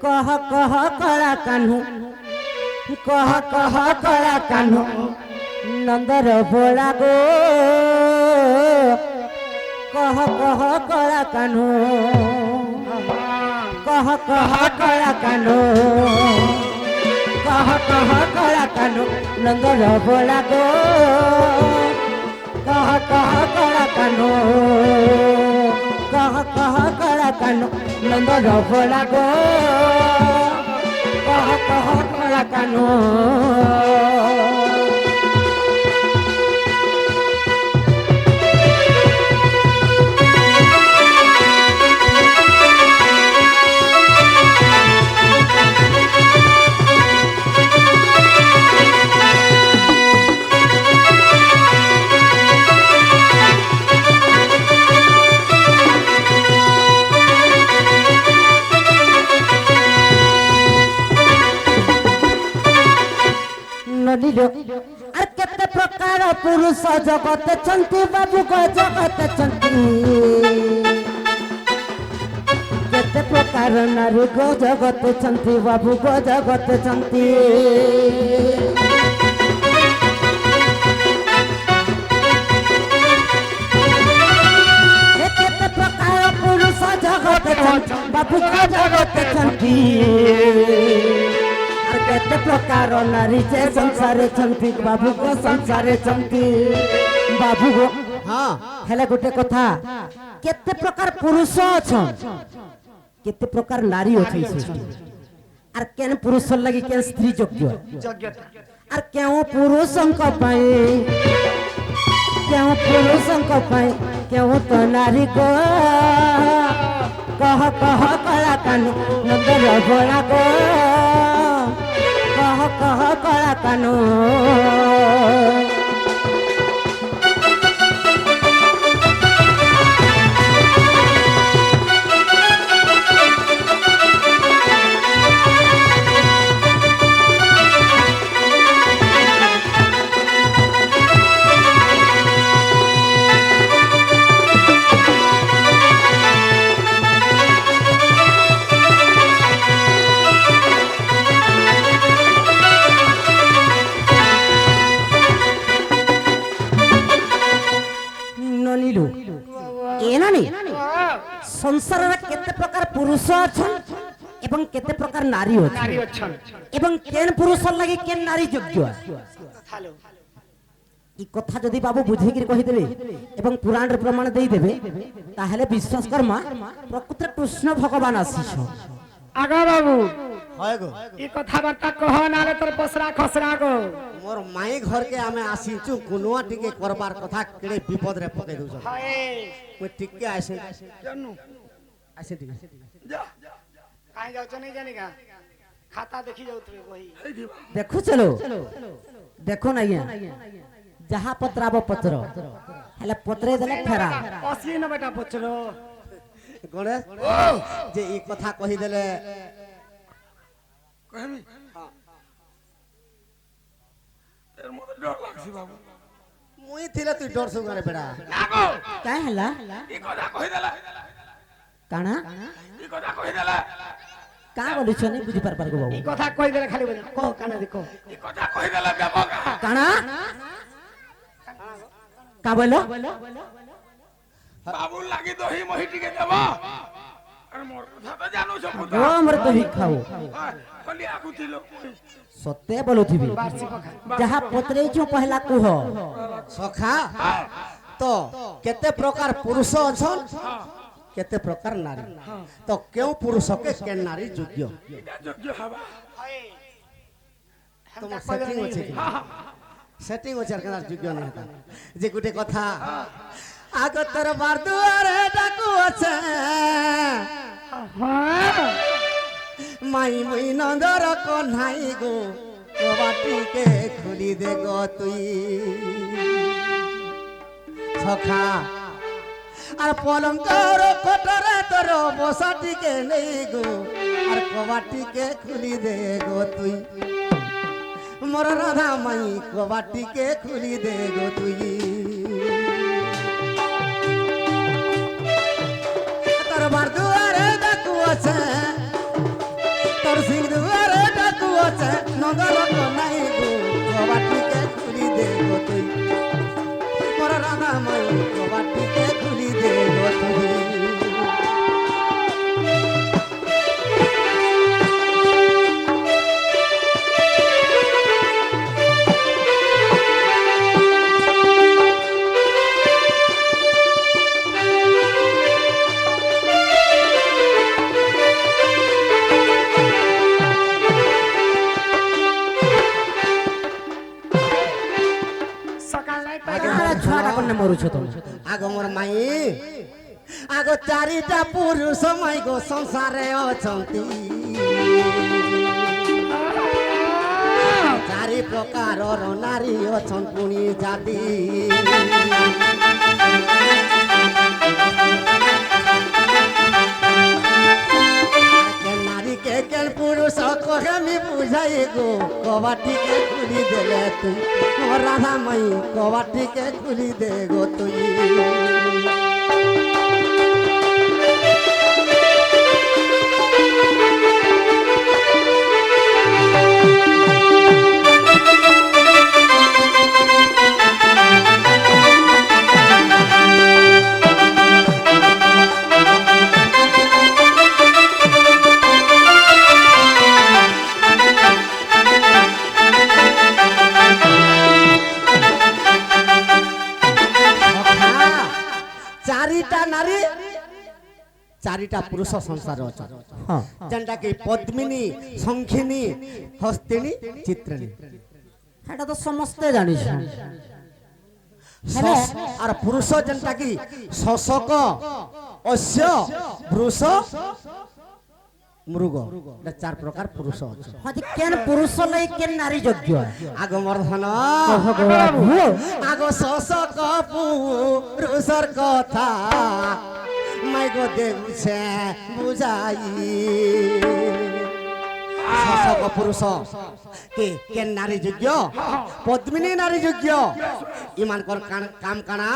कह कह कला कान्हू कह कह कला कान्हू नंदर बोला गो कह कह कला कान्हू कह कह कला कान्हू कह कह कला कान्हू नंदर बोला गो कह कह कला कान्हू कह कह कला कान्हू नंदर बोला गो कह कह कला कान्हू আর কেতে প্রকার পুরুষ জগতে চন্তি বাবু গো জগতে চন্তি কেতে প্রকার নারী গো জগতে চন্তি বাবু গো জগতে চন্তি কেতে প্রকার পুরুষ জগতে চন্তি বাবু গো জগতে চন্তি केते प्रकार नारी से संसारे चंती बाबू को संसारे चंती बाबू गो हाँ हेले गोटे कथा केते प्रकार पुरुष अछन केते प्रकार नारी अछि सृष्टि आर केन पुरुष लागि केन स्त्री योग्य आर केउ पुरुषंक पई केउ पुरुषंक पई केउ तो नारी को कह कह कला कान्हू नंदर बोला गो कह कह कला कान्हू संसार केते प्रकार पुरुष अछन एवं केते प्रकार नारी अछन एवं केन पुरुष लागि केन नारी योग्य ई कथा जदी बाबू बुझे कि कहि देबे एवं पुराण रे प्रमाण देई देबे ताहेले विश्वास कर्मा प्रकृत कृष्ण भगवान आसीछ आगा बाबू হয় গো ई कथा बार्ता कह नाले तोर पसरा खसरा गो मोर माई घर के आमे आसीचु कुनुआ टिके करबार कथा केड़े विपद रे पके दउछ हाय मैं टिके आसे जन्नू आसे टिके जा काहे जाउछ नहीं जानी का खाता देखि जाउतबे वही देखो चलो देखो ना ये जहां पत्राबो पत्र हले पत्रे देले फेरा असली न बेटा पचलो गणेश जे ई कथा कहि देले कहमी हां तेर मोर डर लागसी बाबू मुई थिले तू डर सु करे बेटा लागो काय हला ई कथा कहि देला काना ई कथा कहि देला का बोलु छनी बुझी पार पार गो बाबू ई कथा कहि देला खाली बोल को काना देखो ई कथा कहि देला बेबका काना का बोलो बाबू लागी दही मही टिके देबो अरे मोर कथा तो जानो छ पुता ओ हमर तो ही खाओ खाली आगु थिलो सत्य बोलो थिबी जहां पत्रे जो पहला कुह सखा तो केते प्रकार पुरुष अछन केते प्रकार नारी तो केउ पुरुष के के नारी योग्य योग्य हवा तुम सेटिंग होछे सेटिंग होछे के योग्य नहीं था जे गुटे कथा आगो तोर बार दुआरे डाकू আছে माई मुई नंदर कन्हाई गो कबाटी के खुली दे गो तुई सखा আর পলঙ্কর খটরে তোর বসাটিকে নেই গো আর কবাটিকে খুলি দে গো তুই মোর রাধা মাই কবাটিকে খুলি দে গো তুই তোর বার দুয়ারে ডাকু আছে রঙর নাই গো কবাটিকে খুলি দে গো তুই মোর রাধা মাই কবাটিকে খুলি দে গো তুই সকাল নাই পাই ছুয়াটা কোনে মরুছ তুমি আগ মোর মাই আগ চারিটা পুরুষ মাই গো সংসারে অছন্তি চারি প্রকারর নারী অছন পুনি জাতি কেন নারীকে কেন পুরুষ কহেমি বুঝাই গো কবাটিকে খুলি দেলে তুই ও রাধা মাই কবাটিকে খুলি দে গো তুই চারিটা নারী চারিটা পুরুষ সংসার অছন হ্যাঁ যেটা কি পদ্মিনী শঙ্খিনী হস্তিনী চিত্রাণী এটা তো সমস্তে জানিস আর পুরুষ যেটা কি শশক অশ্য বৃষ মৃগ এটা চার প্রকার পুরুষ আছে হ্যাঁ কেন পুরুষ লাই কেন নারী যোগ্য আগমর্ধন ভগবান আগ শশক পুরুষর কথা মাই গো দেউছে বুঝাই শশক পুরুষ কে নারী যোগ্য পদ্মিনী নারী যোগ্য ইমানকর কাম কানা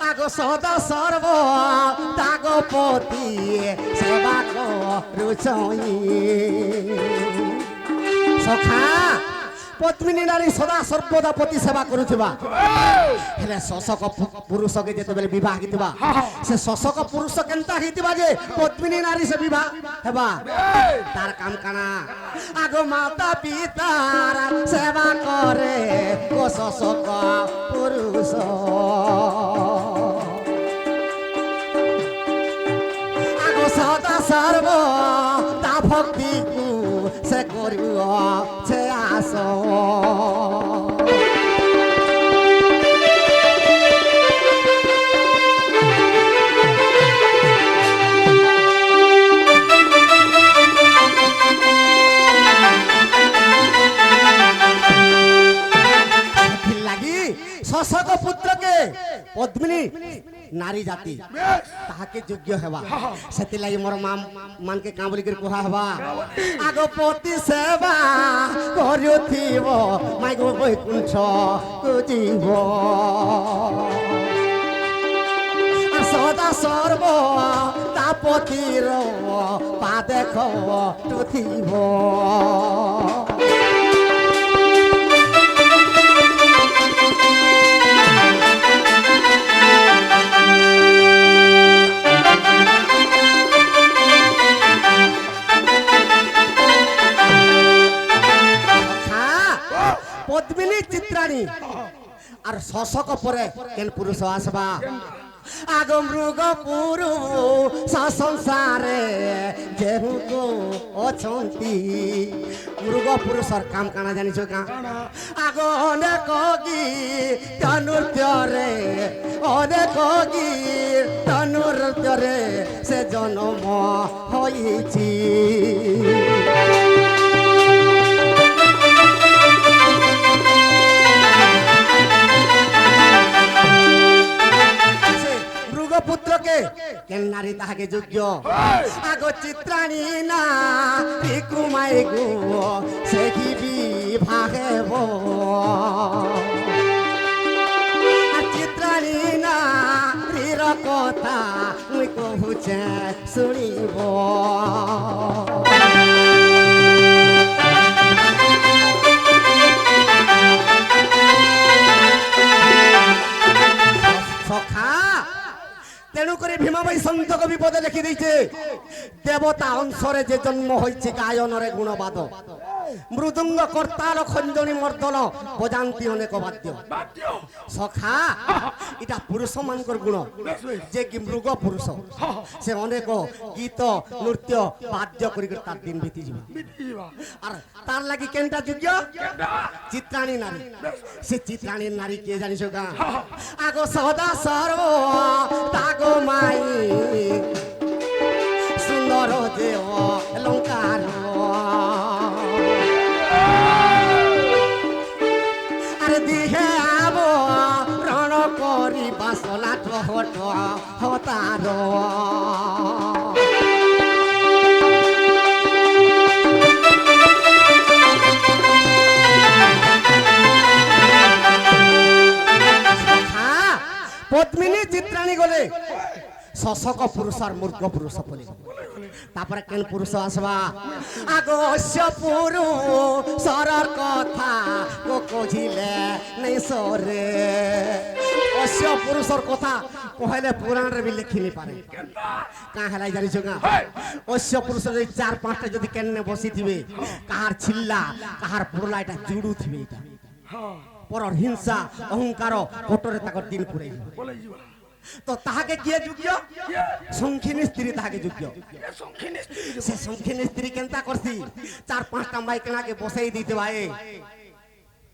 আগ সদা সর্ব তাগ পতি সেবা করুছই সখা পদ্মিনী নারী সদা সর্বদা পতি সেবা করুথিবা হেলে শশক পুরুষকে যেତେବେଳେ বিবাহ হিতিবা সে শশক পুরুষ কেনতা হিতিবা যে পদ্মিনী নারী সে বিবাহ হেবা তার কাম কানা আগ মাতা পিতার সেবা করে ও শশক পুরুষ আগ সদা সর্ব তা ভক্তি সে করিব সে আস লাগি শশক পুত্রকে পদ্মিনী নারী জাতি তাহাকে যোগ্য হেবা সেতিলাগি মোর মানকে কাঁ বলি করে কুহা হেবা আগ পতি সেবা করুথিব মাই গো বৈকুণ্ঠ খুঁজিব সদা সর্ব তাপতির পা দেখ টুথিব পদ্মিনী চিত্রাণী আর শশক পরে কেন পুরুষ আসবা আগ মৃগ পুরুষ সংসারে যেহু অছন্তি মৃগ পুরুষর কাম কানা জানিছ কা আগ অনেক গীত নৃত্যরে অনেক গীত নৃত্যরে সে জন্ম হইছি পুত্রকে কেন নারী তাহাকে যোগ্য আগ চিত্রাণী না কুমাই গো সে কি বিভাগেব চিত্রাণী নারীর কথা মুই কহুছে শুনিব লেখি দিয়েছে দেবতা অংশরে যে জন্ম হয়েছে গায়নরে গুণবাদ মৃদুঙ্গ করতাল খঞ্জনি মর্দন বজান্তি অনেক বাদ্য সখা এটা পুরুষ মানকর গুণ যে কি মৃগ পুরুষ সে অনেক গীত নৃত্য বাদ্য করি তার দিন বিতি যাব আর তার লাগি কেনটা যোগ্য চিত্রাণী নারী সে চিত্রাণী নারী কে জানিস গা আগো সদা সর্ব তাগো মাই সুন্দর দেব অলঙ্কার আরে দিহে আব রণ করি বাসনা হট হতার পদ্মিনী চিত্রাণী গলে শশক পুরুষ আর মূর্খ পুরুষ বলে তারপরে কেন পুরুষ আসবা আগস্য পুরুষর কথা কহিলে নেই সরে অশ্য পুরুষর কথা কহিলে পুরাণরে বি লেখি নি পারে কাঁ হেলাই জানিছ গা অশ্য পুরুষ যদি 4-5টা যদি কেনে বসিথিবে কাহার ছিল্লা কাহার পুরলা এটা জুড়ু থিবে এটা পরর হিংসা অহংকার কোটরে তাকর দিন পুরে তো তাহাকে কিয়ে যোগ্য সংখিনী স্ত্রী তাহাকে যোগ্য সে সংখিনী স্ত্রী কেনতা করছি 4-5টা মাইকনাকে বসাই দিতে ভাই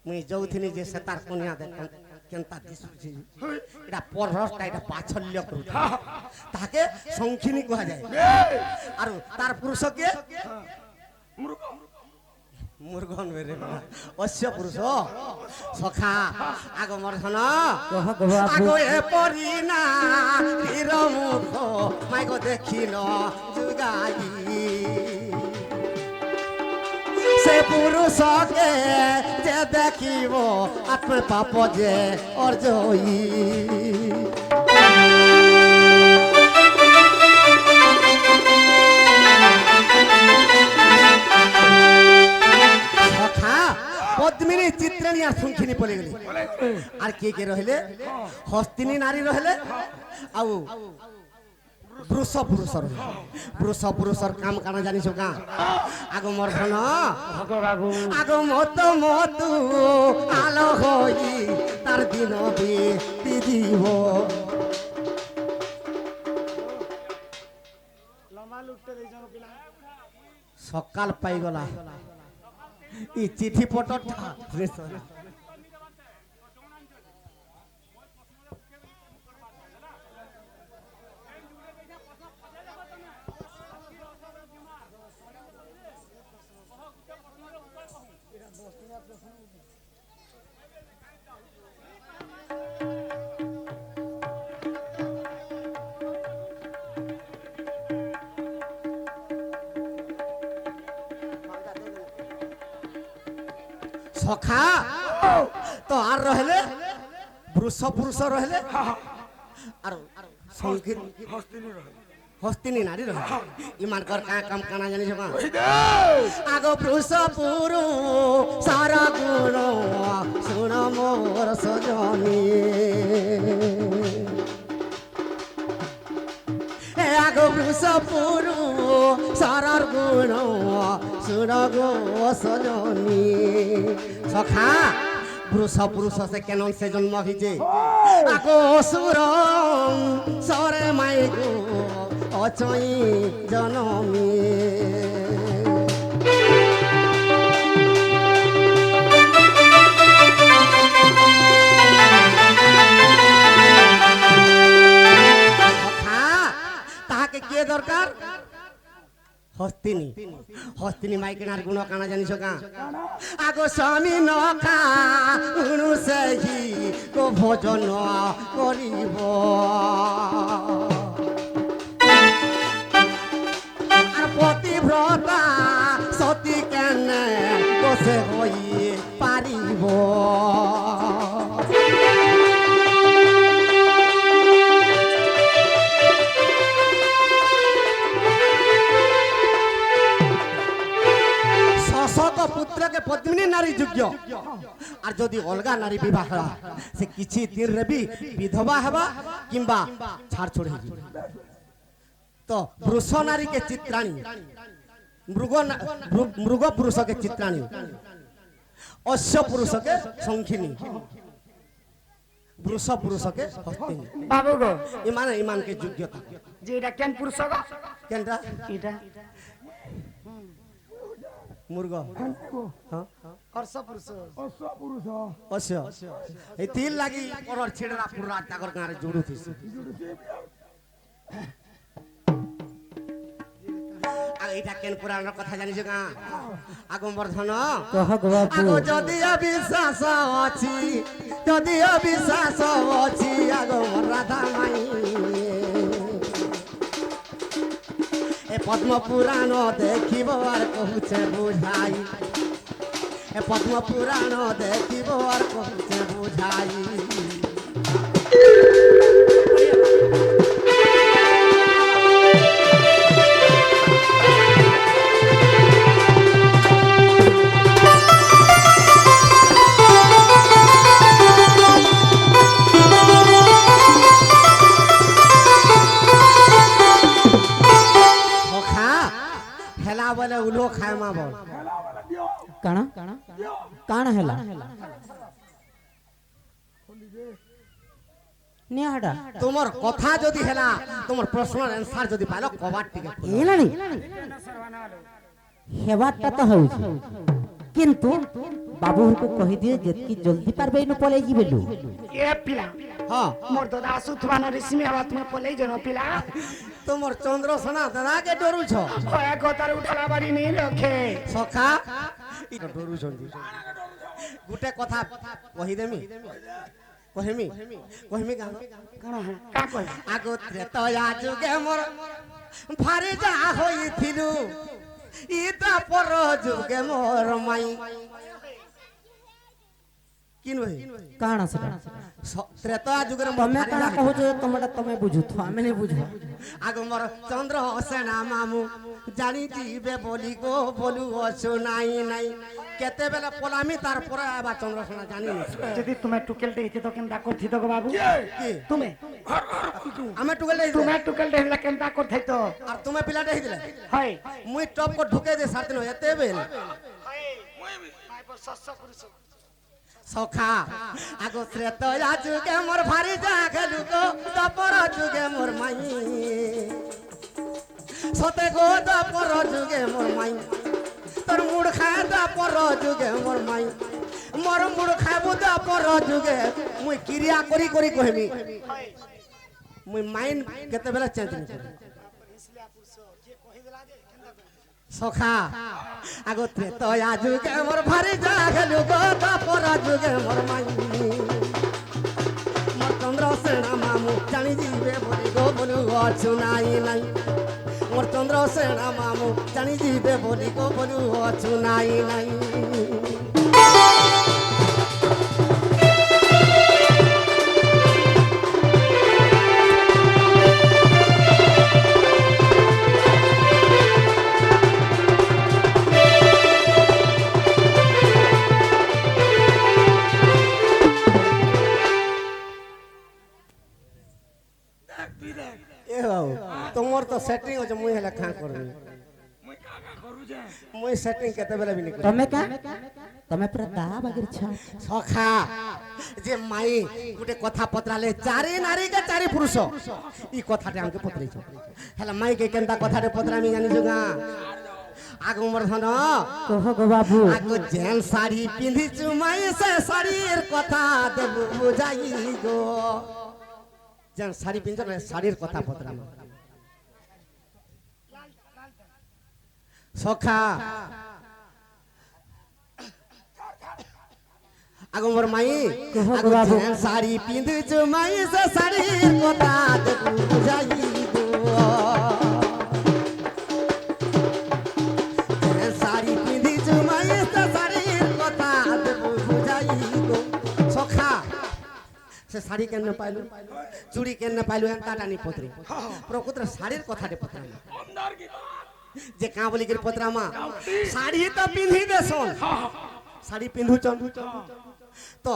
মুই যৌথিনী যে সে তার কন্যা দেখ কেনতা দিছুছি এটা পররসটা এটা বাছল্য করু তাহাকে সংখিনী কুহা যায় আর তার পুরুষকে মুরগন বেরে অশ্য পুরুষ সখা আগ মর্ধন আগ এ পরি না তীর মুখ মাইগ দেখিল যুগাই সে পুরুষকে যে দেখিব আত্ম পাপ যে অর্জয়ী পদ্মিনী চিত্রাণী আর সংখিনী পলে গেলে আর কে কে রহিলে হস্তিনী নারী রহিলে আউ পুরুষ পুরুষ পুরুষ পুরুষর কাম কানা জানিছ গা আগ মর্ধন আগ মত মত আলো হই তার দিন বিতি দিব সকাল পাইগলা এই চিঠি পটটা সখা তো আর রহলে পুরুষ পুরুষ রহলে আর সংগীত হস্তিনী নারী রহলে ইমানকর কা কাম কানা জানিছ মা আগ পুরুষ সারা গুণ শুন মোর সজনী আগ পুরুষ সারার গুণ শুন গো সজনী সখা পুরুষ পুরুষ সে কেন সে জন্ম হয়েছে আগো অসুর সরে মাই গো অচই জনমী তাহাকে কে দরকার হস্তিনী হস্তিনী মাইকেনার গুণ কানা জানিছ গা আগো স্বামী নখা উণু সেহি গো ভোজন করিব আর পতিব্রতা সতী কেনে বসে হই পারিব পুত্রকে পদ্মিনী নারী যোগ্য আর যদি অলগা নারী বিবাহ সে কিছু দিন রে বিধবা হেবা কিংবা ছাড় ছড়ে तो वृष नारी के चित्राणी मृग पुरुष के चित्राणी अश्व पुरुष के संखिनी वृष पुरुष के हस्तिनी बाबू गो ईमान के योग्यता যে এটা কেন পুরুষ গো केनरा এটা मुर्ग हाँ হর্ষ পুরুষ अश्व ए तिल लागी परर छेड़रा पुरा ताकर गारे जोड़ू थी এইটা কেন পুরাণের কথা জানিছ গা আগমবর্ধন কহ গো বাবু আগো যদি অবিশ্বাস ଅଛି যদি অবিশ্বাস ଅଛି আগম রাধা মাই এ পদ্ম পুরাণ দেখিব আর কহুছে বুঝাই এ পদ্ম পুরাণ দেখিব আর কহুছে বুঝাই बोले उलो खाए मा बोल काना काना हैला निहाडा तुमर कथा जदी हैला तुमर प्रश्न आंसर जदी पालो कबाट टिके हेलानी हेबाटा तो होउछ किंतु बाबू को कहि दिए जेतकी जल्दी पारबे न पले जिबेलु ए पिला हां मोर दादा सुथवा न ऋषि हवा तुम पले जनो पिला तुमर चंद्र सोना दादा के डरू छ ओए गोतार उठला बारी नहीं रखे सखा इ डरू छंदी गुटे कथा कहि देमी कहिमी गान का कह आगो त्रेतया जुगे मोर भारे जा होई थिलु इता पर जुगे मोर माई किन भाई काना से त्रेतया जुगे तमे काना कहू जे तमडा तमे बुझु थो हमें नहीं बुझो आगो मोर चंद्र सेना मामू जानी जीवे बोली गो बोलू असु नाई नाई केते बेला पलामी तार पर आबा चंद्र सेना जानी যদি তুমি টুকেল দেইতে তো কেনটা করথি তো বাবু की তুমি हमें टुगल दे তুমি টুকেল দেইলা কেনটা করথি তো और तुम्हें पिला दे दिले হয় मुई टॉप को ढुके दे साथ नो एते बेल মাই পর সস্স পুরুষ सखा आगो त्रेतया जुगे मोर भारी जा गेलु गो तपर जुगे मोर माई सते गो तपर जुगे मोर माई तोर मुड़ खा तपर जुगे मोर माई मोर मुड़ खाबु तपर जुगे मुई क्रिया करी करी कहमी मुई माइंड केते बेला चेंज नहीं करी सखा आगो त्रेतया जुगे मोर भारी जा गेलु गो तपर जुगे मोर माई मोर चंद्र सेना मामू जानी जीवे बोली गो बोलू अच्छु नाई नाई मोर चंद्र सेना मामू जानी जीवे बोली गो बोलू अच्छु नाई नाई तुमर तो सेटिंग हो मुई हला खा करबी मुई सेटिंग केते बेला भी नहीं तमे का तमे पूरा दा बागर छ सखा जे माई गुटे कथा पत्राले चारि नारी के चारि पुरुष ई कथाटे हमके पत्रै छ हला माई के केनता कथाटे पत्रा मी जानि जुगा आगो मर्धन कह गो बाबू आगो जेन साड़ी पिंधी चुमाई से शरीर कथा देबु बुझाई गो जेन साड़ी पिंजो ने साड़ीर कथा पत्रा सखा आगो मोर माई आगो जेन साड़ी पिंधी चुमाई से शरीर कथा देबु बुझाई गो से साड़ी केन पाइलु चूड़ी केन पाइलु एंता टानी पत्रे प्रकृत साड़ीर कथाटे पत्रा जे का बोली के पत्रा मा साड़ी तो पिंधी देसन साड़ी पिंधु चन तो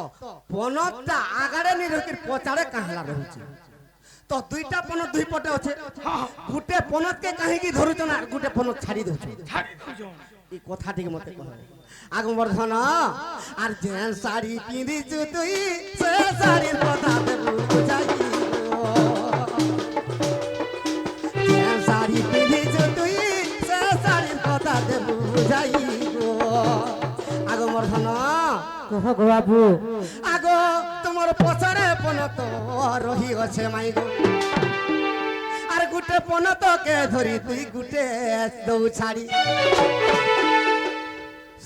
पनता आगाड़े नि रहिर पचाड़े कहला रहउची तो তো দুইটা পনত দুই পটে আছে গুটে পনত কে কাহিকি ধরুছ না আর গুটে পনত ছাড়ি দউছ ছাড়ি দউছ এই কথা ঠিক মতে কহ আগমর্ধন আর যে শাড়ি পিঁধিছু তুই সে শাড়ির কথা দেবু বুঝাই যে শাড়ি পিঁধিছু তুই সে শাড়ির কথা দেবু বুঝাই আগমর্ধন কহ গো বাবু আগ তোমার পছরে পনত রহি আছে মাই গো আর গুটে পনতকে ধরি তুই গুটে দৌ ছাড়ি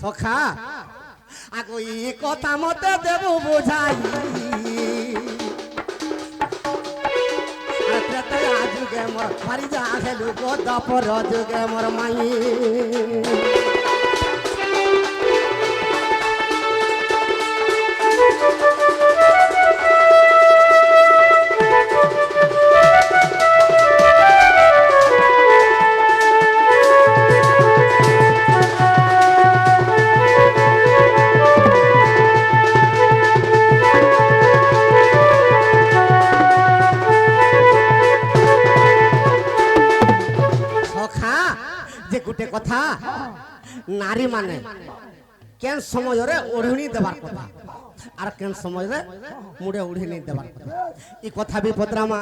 সখা আগ এই কথা মতে দেব বোঝাই যুগে মোর ফারি যা খেলু গো দপর যুগে মোর মাই যে গোটে কথা নারী মানে কেন সমୟରେ ওঢ়িণী দেবার কথা আর কেন সমୟରେ মুড়ে ওঢ়িণী দেবার কথা এই কথা বি পদ্রামা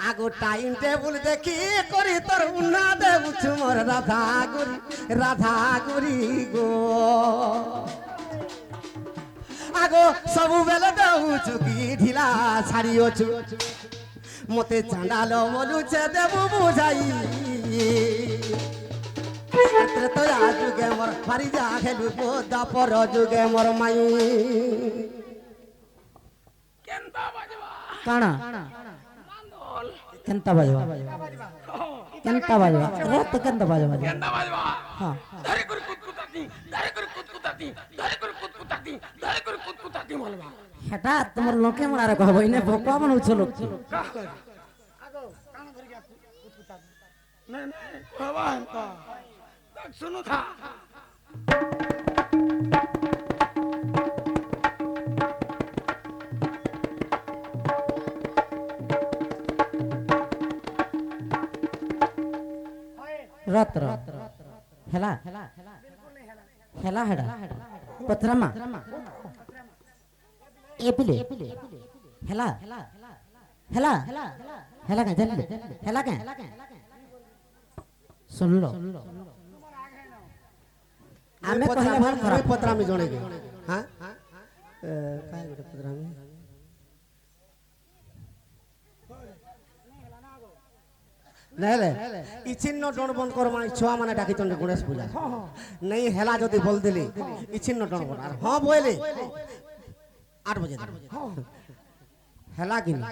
আগ টাইম টেবুল দেখি করি তোর উন্না দেবুছু মোর রাধা গুরি গো আগ সবু বেলে দেউছু কি ঢিলা ছাড়িওছু মতে চাঁদাল বলুছে দেবু বুঝাই ত্রেতয়া যুগে মোর ফারি যা খেলু গো দাপর যুগে মোর মাই কেনতা বাজবা কাଣା মান্দল কেনতা বাজবা কেনতা বাজবা রাত কেনতা বাজবা কেনতা বাজবা হ্যাঁ ধরে করে কুতকুতাতি ধরে করে কুতকুতাতি ধরে করে কুতকুতাতি ধরে করে কুতকুতাতি বলবা হেটা তোমার লোকে মারে কহব ইনে ভোকা বানাউছ লোক আগো কান ধরে গিয়া কুতকুতাতি না না কহবা এনতা দেখ শুনো থা রাত হেলা হেলা হেডা পত্রামা এপিলে হেলা হেলা হেলা কে জানলে হেলা কে শুনলো আমি কহিলে ভাল খরাপ পত্রামি জনে গে হ্যাঁ কাই গোটে পত্রামি নেলে ইছিন্ন ডণ বন কর মানে ছুয়া মানে ডাকিছন গণেশ পূজা নেই হেলা যদি বল দিলি ইছিন্ন ডণ বন আর হ্যাঁ বইলে 8 बजे হেলা গিনি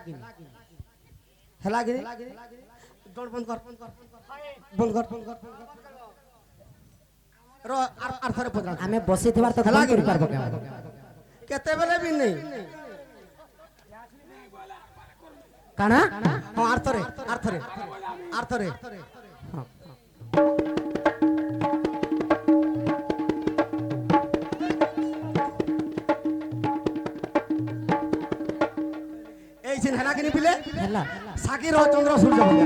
হেলা গিনি ডণ বন কর বন কর র আর থরে পত্রা আমি বসি থিবার তো হেলা হেলা গিনি করি পারবো কে কেতে বেলে বি নেই কানা হ্যাঁ আর থরে এই যে হেলা কিনি পিলে হেলা সাকির চন্দ্র সূর্য বলে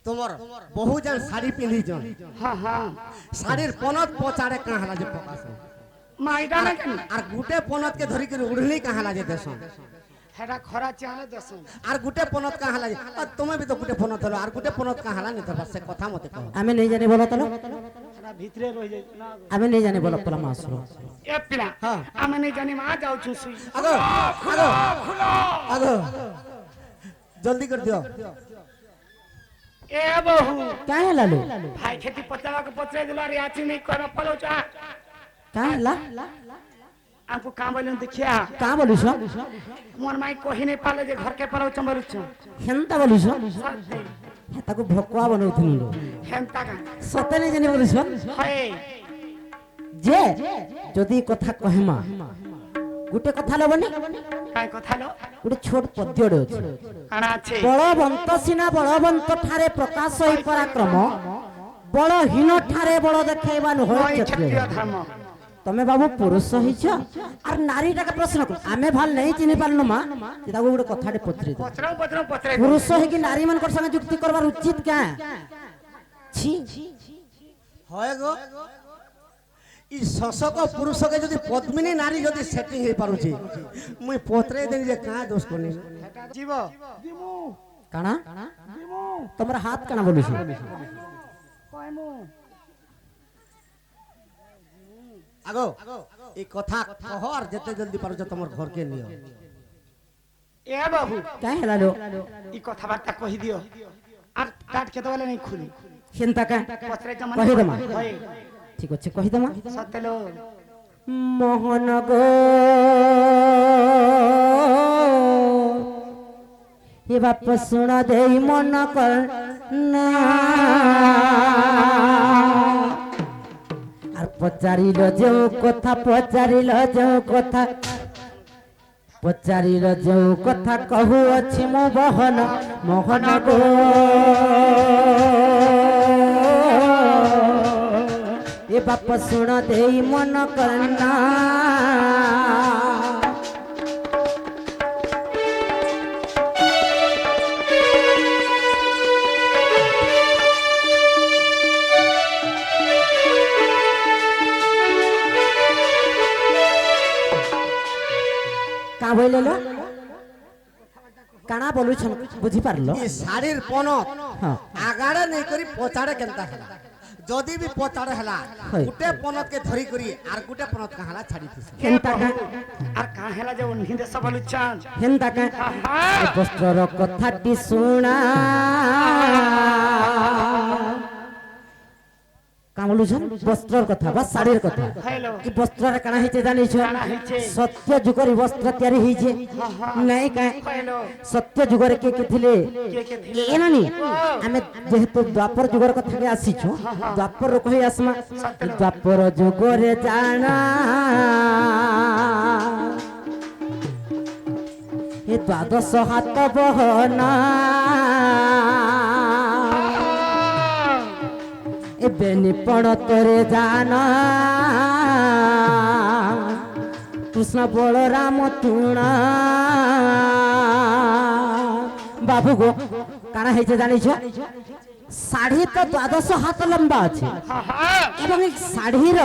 তোমার বহু জন শাড়ি পিঁধিছন হ্যাঁ হ্যাঁ শাড়ির পনত পচাড়ে কাহালা যে প্রকাশ মাইডা না কেন আর গুটে পনত কে ধরি করে উড়লি কাহালা যে দেশন হেডা খরা চালে দেশন আর গুটে পনত কাহালা যে আর তুমি বি তো গুটে পনত হলো আর গুটে পনত কাহালা নি তোর সে কথা মতে কহ আমি নেই জানি বলো তো হেডা ভিতরে রই যাই না আমি নেই জানি বলো তোলা মাসলো এ পিলা হ্যাঁ আমি নাই জানি মা যাও ছুসুই আগো আগো জলদি कर दियो এ বহু কাहे लालू ভাই খেতি পচাবা কে পচে দিল আর ইয়াচি নাই কর পলো চা কাहे ला ଆମକୁ କାଁ ବୋଲୁନ୍ ଦେଖିଆ କାଁ ବୋଲୁଛ ମୋର ମାଇ କହି ନାଇଁ ପାଲେ ଯେ ଘର କେ ପରାଉ ଚମ୍ବରୁଛ ହେନ୍ତା ବୋଲୁଛ ତାକୁ ଭକୁଆ ବନଉଥିଲୁ ହେନ୍ତା କାଁ ସତେ ନାଇଁ ଜାନି ବୋଲୁଛ ହଏ ଯେ ଯଦି କଥା କହେମା ଗୋଟେ କଥା ଲବନି କାଇଁ କଥା लो ଗୋଟେ ଛୋଟ ପଦ୍ୟଟେ ଅଛି କାଣା ଅଛି ବଳବନ୍ତ ସିନା ବଳବନ୍ତ ଠାରେ ପ୍ରକାଶ ହୋଇ ପରାକ୍ରମ ବଳହୀନ ଠାରେ ବଳ ଦେଖେଇବା ନୁହଁ ନଇ କ୍ଷତ୍ରିୟ କ୍ଷତ୍ରିୟ ଧର୍ମ ତମେ ବାବୁ ପୁରୁଷ ହେଇଛ আর নারীটাকে প্রশ্ন কর আমি ভাল নেই চিনি পারলু মা যে তাকে গোটে কথাটে পচরি দে ପଚରାଉ ପଚରାଉ ପଚରାଇ পুরুষ হইকি নারী মানকর সঙ্গে যুক্তি করবার উচিত কা ছি হয় গো ই শশক পুরুষকে যদি পদ্মিনী নারী যদি সেটিং হই পারুছি মুই পত্রে দেনি যে কা দোষ করনি ଯିବ ଯିମୁ কানা ଯିମু তোমার হাত কানা বলিছ কইমু আগো এই কথা কহ আর যেতে জলদি পারুছ তোমার ঘরকে নিও এ বাবু কাই হেলালো ই কথাবার্তা কহি দিও আর কাট কেতবেলে নাই খুলি চিন্তা কা পচরাই জমা কহি দেমা হয়ে ঠিক আছে কহি দেমা সতেলো মোহন গো এ বাপ শুনা দেই মন কর না আর পচারিল যে কথা পচারিল যে কথা পচারিল যে কথা কহু ଅଛି ମୋ বহন মোহন গো এ বাপ শুণ দেই মন করনা কা বইলেল কানা বলুছন বুঝি পারলো এই শাড়ির পনত হ্যাঁ আগাড়ে নেই করি পচাড়ে কেনতা হেলা যদি বি পচাড়ে হেলা হয়। গুটে পনত কে ধরি করি আর গুটে পনত কাহালা ছাড়ি দিছে হেন্তা কা আর কাঁ হেলা যে উনি দেশ বলুছান হেন্তা কা এ বস্ত্রর কথাটি শুনা কা বলুছন বস্ত্রর কথা বা শাড়ির কথা হ্যালো এই বস্ত্ররে কানা হইছে জানিছ কাଣା ହେଇଛେ? সত্য যুগর বস্ত্র তৈরি হইছে নাই কা হ্যালো সত্য যুগরে কে কে থিলে কে কে থিলে? এ নানি আমি যেহেতু দ্বাপর যুগর কথা কে আসিছো দ্বাপর কই আসমা দ্বাপর যুগরে জানা এ দ্বাদশ হাত বহনা এবে নিপণ তোরে জানা কৃষ্ণ বলরাম তুণা বাবু গো কানা হয়েছে জানিছ শাড়ি তো 12 হাত লম্বা আছে এবং এই শাড়ির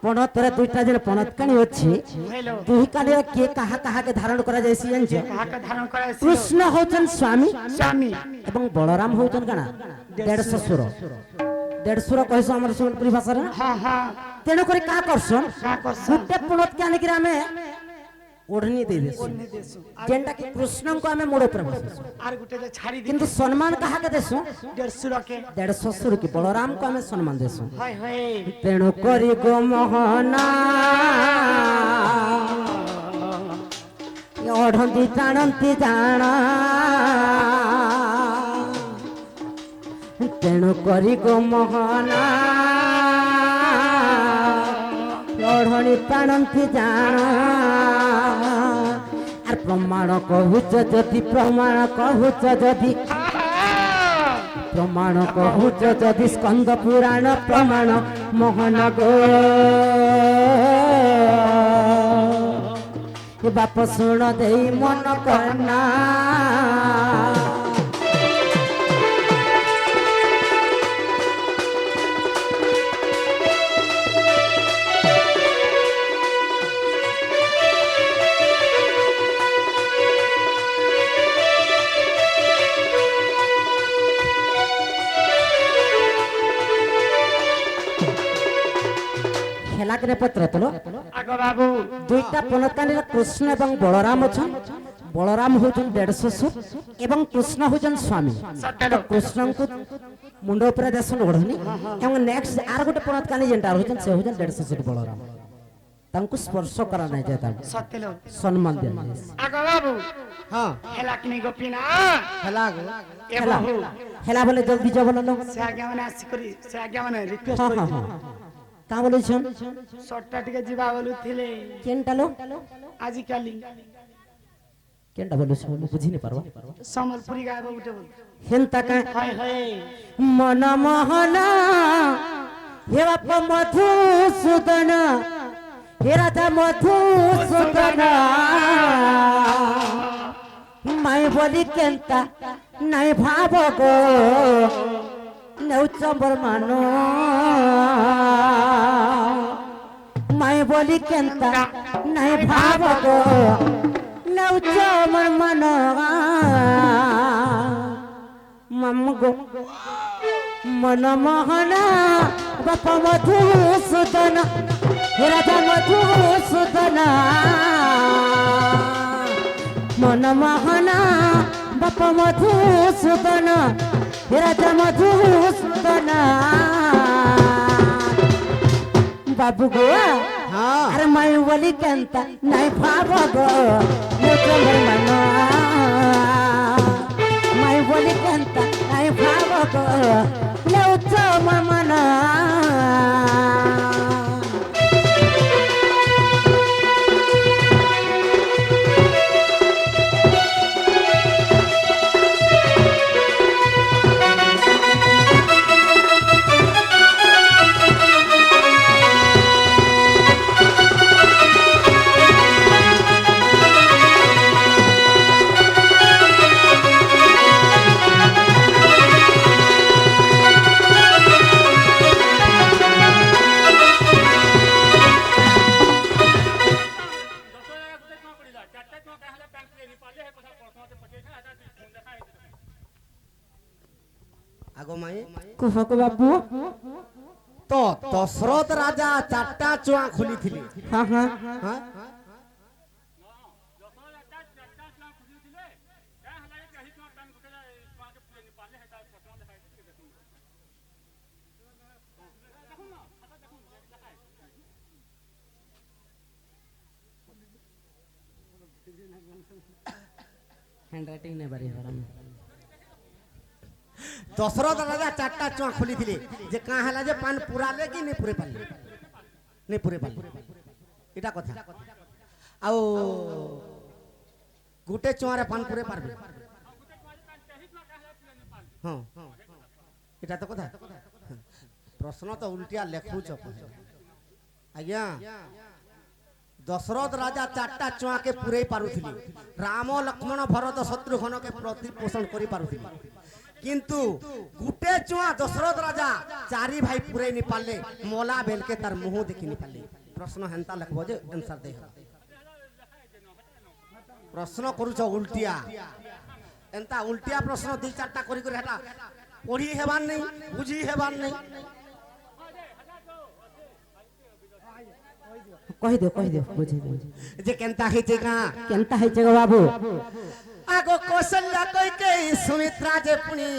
পণতরে দুইটা যে পণতকানি আছে হ্যালো দুই কানির কে কাহা কাহাকে ধারণ করা যাইছি জানিছ কাহাকে ধারণ করা কৃষ্ণ হচ্ছেন স্বামী স্বামী এবং বলরাম হচ্ছেন কানা দেড় শ্বশুর দেড়শুর কইছ আমার সম্বলপুরি ভাষারে হ্যাঁ হ্যাঁ তেণু করে কা করছন কাঁ করছন গুটে পণতকে আনিকি আমি ওড়নি দেই দেছো দেশু যেনটা কি কৃষ্ণଙ୍କୁ ଆମେ মোড় ଉପରେ ବସେଛୁ আর গুটে যে ছাড়ি দি কিন্তু সম্মান কাহাকে দেছো 150 কে দেড় শ্বশুর কি বলরামକୁ ଆମେ সম্মান দেছো হয় হয় তেণু କରି গো মোহনা ଓଢ଼ନ୍ତି ଟାଣନ୍ତି ଜାଣା ତେଣୁ କରି ଗো ମୋହନା ଓଢ଼ଣି ଟାଣନ୍ତି ଜାଣା আর প্রমাণ কহুছ যদি প্রমাণ কহুছ যদি প্রমাণ কহুছ যদি স্কন্দ পুরাণ প্রমাণ মোহন গো এ বাপ শুণ দেই মন করনা হেলাকে পত্র তোলো আগো বাবু দুইটা পণতকানির কৃষ্ণ এবং বলরাম অছন বলরাম হচ্ছেন দেড় শ্বশুর এবং কৃষ্ণ হচ্ছেন স্বামী তো কৃষ্ণଙ୍କୁ মুন্ড উপরে দেশন ওঢ়নি এবং নেক্সট আর গোটে পণতকানি যেটা হচ্ছেন সে হচ্ছেন দেড় শ্বশুর বলরাম ତାଙ୍କୁ ସ୍ପର୍ଶ କରା ନାହିଁ ଯାଏ ତାଙ୍କୁ ସତେଲୋ ସମ୍ମାନ ଦିଆଯାଏ ଆଗ ବାବୁ ହଁ ହେଲା କି ନାହିଁ ଗୋପୀନା ହେଲା ଗো ଏ ହେଲା ବାବୁ ହେଲା ବୋଲେ ଜଲ୍ଦି ଯାଅ ବୋଲେ ସେ ଆଜ୍ଞା ମାନେ ଆସିକରି ସେ ଆଜ୍ଞା ମାନେ ରିକ୍ୱେଷ୍ଟ ହଁ ହଁ ହଁ କରିଥିଲେ କାଁ ବୋଲୁଛନ୍ ସଟ୍ଟା ଟିକେ ଯିବା ବୋଲୁଥିଲେ କେନ୍ଟା लो ଆଜିକାଲି କେନ୍ଟା ବୋଲୁଛ ମୁଁ ବୁଝି ନି ପାରବା ସମ୍ବଲପୁରୀ ଗାଇବ ଗୋଟେ ବୋଲ ହେନ୍ତା କାଁ ହାय ହାୟ ମନ ମୋହନ हे बाप मधुसूदन हे राजा मधुसूदन माई बोली केंता नहीं भाव गो नेउचंबर मानो माई बोली केंता नहीं भाव गो नेउचंबर मानो मम गो मन मोहन बाप मधुसूदन हे राजा मधुसूदन मन मोहन बाप मधुसूदन हे राजा मधुसूदन बाबू गो हाँ अरे माई बोली केंता नहीं भाव गो मुझे मन माई बोली केंता नहीं भाव गो लेउच मन आगो माई कुह को बाबू तो दशरथ राजा चारटा चुआ खुली थिले हाँ हाँ हाँ हैंडराइटिंग नहीं बारी हमारा दशरथ राजा चारटा चुआ खुली थिले जे का हला जे पान पूरा ले कि नहीं पूरे पाले नहीं पूरे पाले इटा कथा आउ गुटे चुआरे पान पूरे पारबे हां इटा तो कथा प्रश्न तो उल्टिया लेखुच आज्ञा दशरथ राजा चारटा चुआ के पूरे पारुथिले राम लक्ष्मण भरत शत्रुघ्न के प्रतिपोषण करि पारुथिले किंतु गुटे चुआ दशरथ राजा चारि भाई पूरे नि पाले मोला बेल के तार मुंह देखि नि पाले प्रश्न हेंता लखबो जे आंसर दे प्रश्न करूछ उल्टिया एंता उल्टिया प्रश्न दि चारटा करि करि हेटा पढ़ी हेबान नहीं बुझी हेबान नहीं कह दे बुझे दे जे केंता हे जे का केंता है जगह बाबू आगो कौशल्या कई के सुमित्रा जे पुनी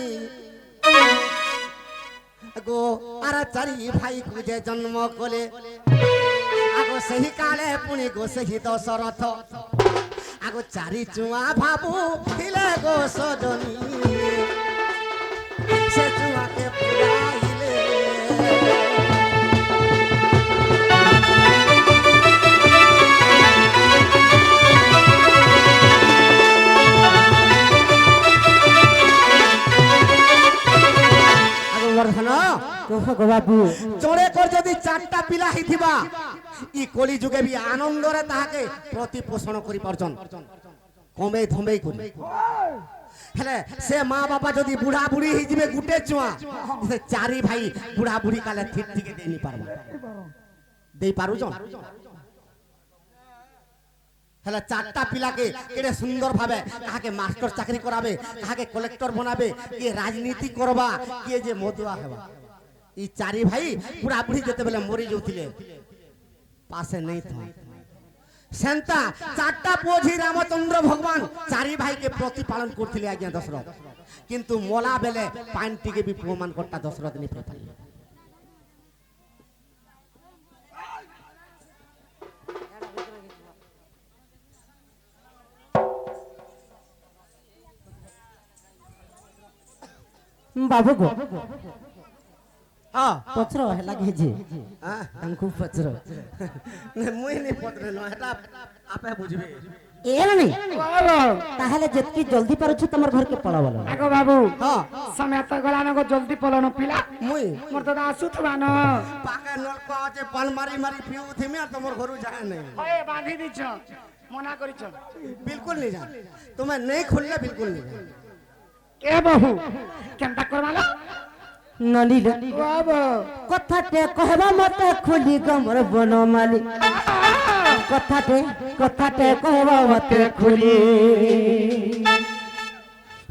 आगो आरा चारि भाई को जे जन्म कोले आगो सही काले पुनी गो सही दशरथ आगो चारि चुआ भाबू थिले गो सजनी से चुआ के पुराइले कह गो बाबू चोरे कर जदी चारटा पिला हिथिबा ई कोली जुगे भी आनंद रे ताहाके प्रतिपोषण करि परजन कमे धमे करि हेले से मां बाबा जदी बुढ़ा बुढ़ी हि जिबे गुटे चुआ से चारि भाई बुढ़ा बुढ़ी काले ठीक ठीक देनी पारबा देई पारु जन हेले चारटा पिला के केडे सुंदर भाबे काहाके मास्टर चाकरी कराबे काहाके कलेक्टर बनाबे के राजनीति करबा के जे मधुआ हेबा ई चारि भाई बुढ़ा बुढ़ी जते बेले मरी जोथिले पासे नहीं था सेंता चारटा पोझी रामचंद्र भगवान चारि भाई के प्रतिपालन करथिले आज्ञा दशरथ किंतु मोला बेले पान टिके भी प्रमाण करता दशरथ नहीं पाले बाबू गो হ্যাঁ पचर है लगे जे হ্যাঁ हमको पचर মুই নি পত্রে ন এটা আপে বুঝবে ए नहीं बाबू ताहले जतकी जल्दी पारुछु तमर घर के पड़ावल आगो बाबू হ্যাঁ समय तो गला को जल्दी पलन पिला মুই मोर तो आसु थबा न পাকে নলকা আছে পান মারি মারি পিউ থিমি আর তোমার ঘরু যায় নাই ओए बांधी दिछ मना करिछ बिल्कुल नहीं जा तुम्हें नहीं खुलना बिल्कुल नहीं जा ए बहू केनता करवाला नलील बाबू कथाटे कहबा मते खुली गमर बनमाली कथाटे कहबा मते खुली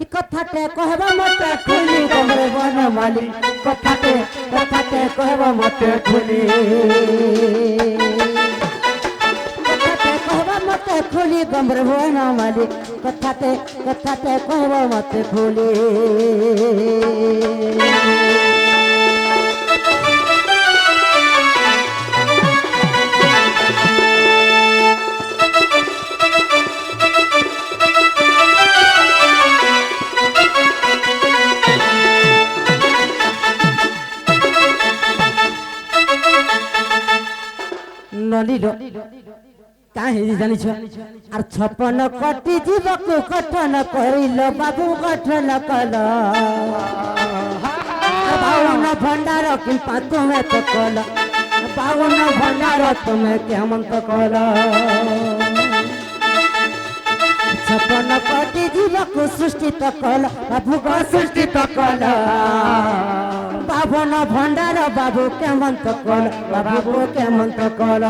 इ कथाटे कहबा मते खुली गमर बनमाली कथाटे कहबा मते खुली कथाटे कहबा मते खुली गमर बनमाली कथाटे कहबा मते खुली नलिल काहे जानिछ आर 56 कोटी जीवको गठन करिल बाबू गठन कल बावन भंडार कि तुमे तो कल बावन भंडार तुमे केमन तो कल 56 कोटी जीवको सृष्टि तो कल बाबू को सृष्टि तो कल बावन भंडार बाबू केमन तो कल बाबू केमन तो कल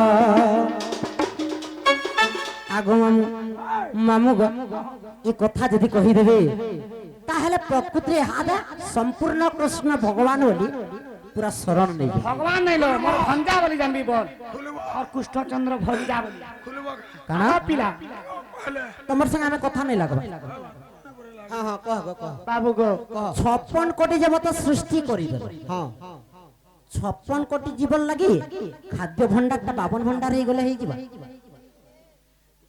आगो मामू मामू गो ये कथा यदि कही देबे ताहले प्रकृति हादा संपूर्ण कृष्ण भगवान बोली पूरा शरण नहीं भगवान नहीं लो मोर भंजा बोली जानबी बोल और कृष्णचंद्र भंजा बोली काना पिला तमर संग हमें कथा नहीं लगबा हाँ हाँ कह गो कह बाबू गो 56 कोटी जब तो सृष्टि करी देबे हाँ 56 कोटी जीवन लगी खाद्य भंडार ता 52 भंडार हे गले हे जीवा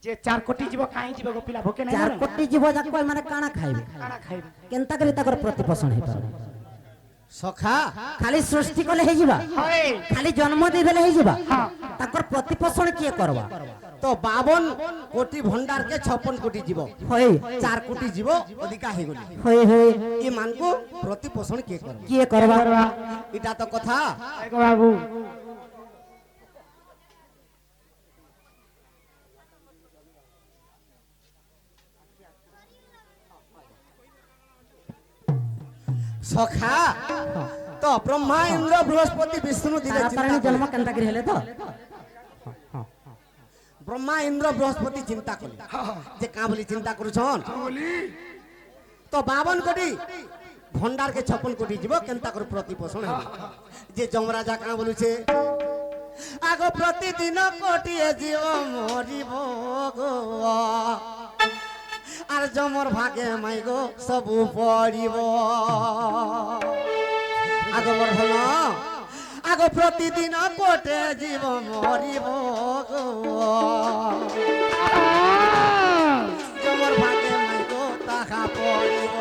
जे 4 कोटी जीव काई जीव गो पिला भोके नहीं 4 कोटी जीव जाक माने काना खाइबे खाना खाइबे केनता करी ताकर प्रतिपोषण हे पारे सखा खाली सृष्टि कले हे जीवा होय खाली जन्म दे देले हे जीवा हां ताकर प्रतिपोषण किए करबा तो 52 कोटी भंडार के 56 कोटी जीव होय 4 कोटी जीव अधिका हे गली होय होय ये मान को प्रतिपोषण के कर किए करबा इटा तो कथा आगो बाबू सखा तो ब्रह्मा इंद्र बृहस्पति विष्णु दिले तारा चिंता जन्म केनता करी हेले तो ब्रह्मा इंद्र बृहस्पति चिंता कले जे का बोली चिंता करूछन तो 52 कोटी भंडार के 56 कोटी जीव केनता कर प्रतिपोषण हे जे जमराजा का बोलु छे आगो प्रतिदिन कोटी जीव मरिबो गो আর জমর ভাগে মাইগো সবু পড়িব আগমর হল আগ প্রতিদিন কোটে জীব মরিব গো জমর ভাগে মাইগো তাহা পড়িব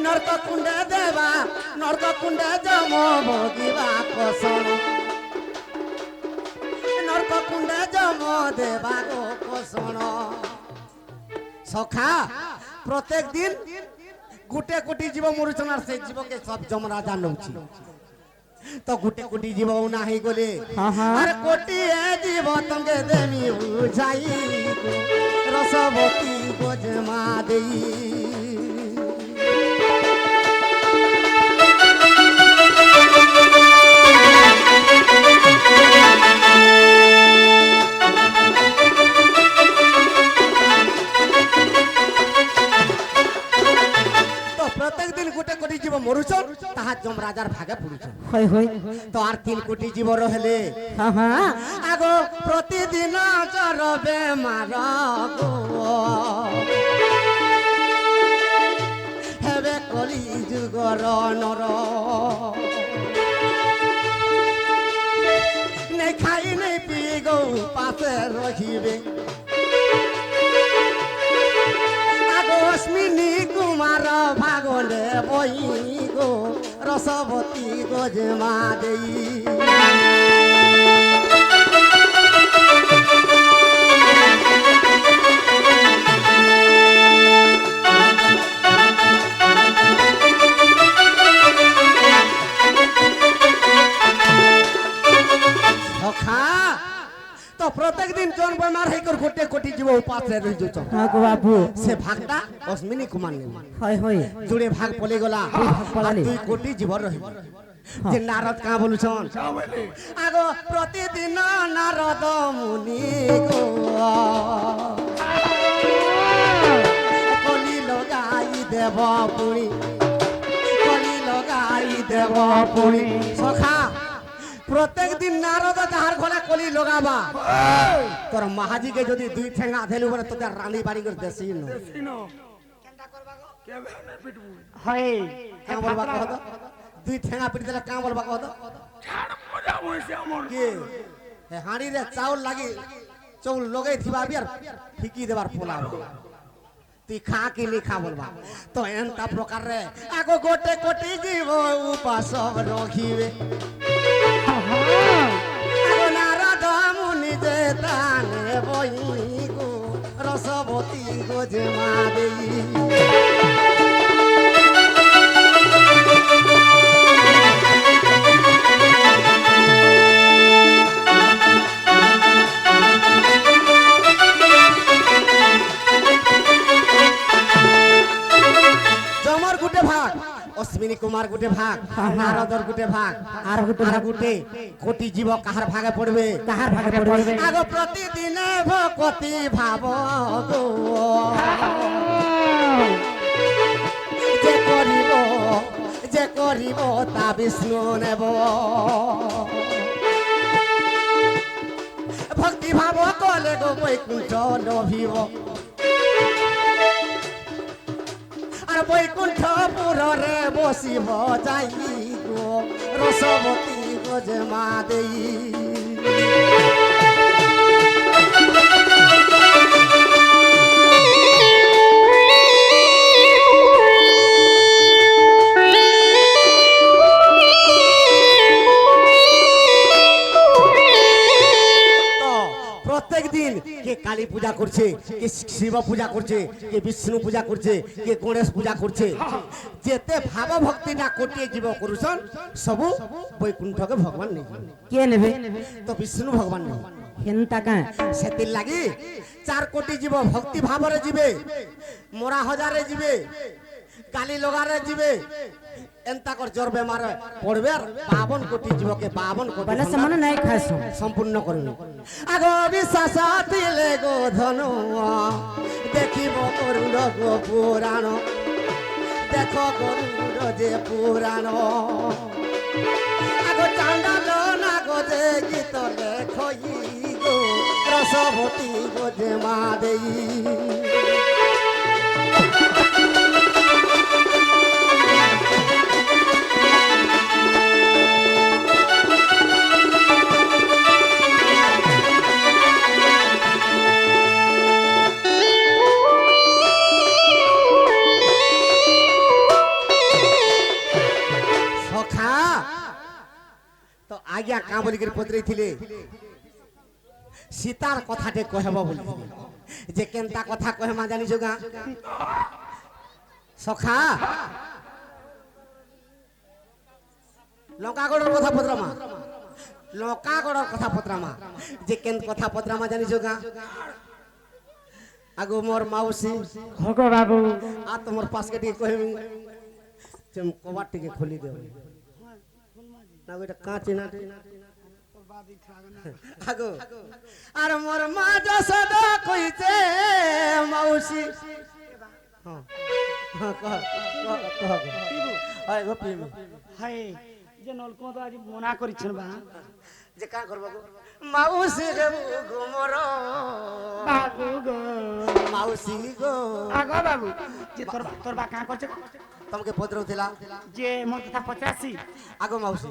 নরক কুণ্ডে দেবা নরক কুণ্ডে জম ভোগিবা কসন নরক কুণ্ডে জম দেবা গো কোসণ সখা প্রত্যেক দিন গুটে কোটি জীব মরুছন আর সেই জীবকে সব যমরাজা নউছি তো গুটে কোটি জীব নাই গলে আর কোটি জীব তঙ্গে দেমি বুঝাই রসবতী গোজমা দেই जीव मरुछन ताहा जमराजार भागे पड़ुछन होय होय तो आर 3 कोटी जीव रहले हां हां आगो प्रतिदिन चरबे मार गो हेबे कली जुगर नर नै खाई नै पी गो पासे रहिबे आगो अस्मि বই গো রসবতী গজমা দেই সখা তো প্রত্যেক দিন জন বেমার হইকর গোটে কোটি জীব উপাসে রই যাচ্ছ হ্যাঁ গো বাবু সে ভাগটা অশ্মিনী কুমার নেই হয় হয় জুড়ে ভাগ পলে গলা ভাগ পলালি। আর 2 কোটি জীব রহিব যে নারদ কা বলুছন আগো প্রতিদিন নারদ মুনি গো কলি লগাই দেব পুরি কলি লগাই দেব পুরি সখা প্রত্যেক দিন নারদ যাহার ঘরে কলি লগাবা তোর মাহাজিকে যদি 2 ঠেঙ্গা ধেলু বলে তোদের রানী বাড়ি করে দেশি ন সিনো কেবে না পিটবু হয় কা বলবা কহ তো 2 ঠেঙ্গা পিটি দিলে কা বলবা কহ তো ছাড় মজা হইছে আমার কে হে হাঁড়ি রে চাউল লাগি চৌল লগাই থিবা বিয়ার ফিকি দেবার পোলা তুই খা কি নি খা বলবা তো এনতা প্রকার রে আগো গোটে কোটি জীব উপাস রখিবে আগো নারদ মুনি যে তানে বই গো রসবতী গজমা দেই জমর গুটে ভাগ অশ্বিনী কুমার গুটে ভাগ নারদর গুটে ভাগ আর গুটে আর গুটে কোটি জীব কাহার ভাগে পড়বে কাহার ভাগে পড়বে আগ প্রতিদিনে ভকতি ভাব গো যে করিব তা বিষ্ণু নেব ভক্তি ভাব কলে গো বৈকুণ্ঠ লভিব আর বৈকুণ্ঠপুরে বসিব যাই গো রসবতী গজমা দেই প্রত্যেক দিন কে কালী পূজা করছে কে শিব পূজা করছে কে বিষ্ণু পূজা করছে কে গণেশ পূজা করছে যেতে ভাব ভক্তি না কোটিয়ে জীব করুছন সবু বৈকুণ্ঠকে ভগবান নেই কে নেবে তো বিষ্ণু ভগবান নেই হেনতা কা সেতির লাগি 4 কোটি জীব ভক্তি ভাবরে ଯିବେ মোরা হজারে ଯିବେ কালী লগারে ଯିବେ এন্তা কর জ্বর বেমার পড়বে আর 52 কোটি জীবকে 52 কোটি বলে সমান নাই খাস সম্পূর্ণ করুন আগ বিশ্বাস দিলে গো ধনু দেখিব গরুড় গো পুরাণ দেখ গরুড় যে পুরাণ আগ চান্দাল না গো যে গীত লেখই গো রসবতী গো যে মা দেই তো আজ্ঞা কা বলি করে পত্রেইছিলে সীতার কথাতে কহব বলি যে কেনতা কথা কহমা জানিছো গা সখা লঙ্কাগড়ের কথা পত্রমা লঙ্কাগড়ের কথা পত্রমা যে কেন কথা পত্রমা জানিছো গা আগো মোর মাউসী হক বাবু आ তোমার পাশকে টিকে কইবি তুমি কবাট টিকে খুলি দেও না ওটা কাঁচে না আগো আর মোর মা যশোদা কইছে মাউসী হ্যাঁ হ্যাঁ কহ কহ আয় গো প্রেমী হাই যে নলকো তো আজ মনা করিছেন বা যে কা করব গো মাউসী গো মোর বাবু গো মাউসী গো আগো বাবু যে তোর বা কা করছে তোমাকে পত্র দিলা যে মোর কথা পচাসি আগো মাউসী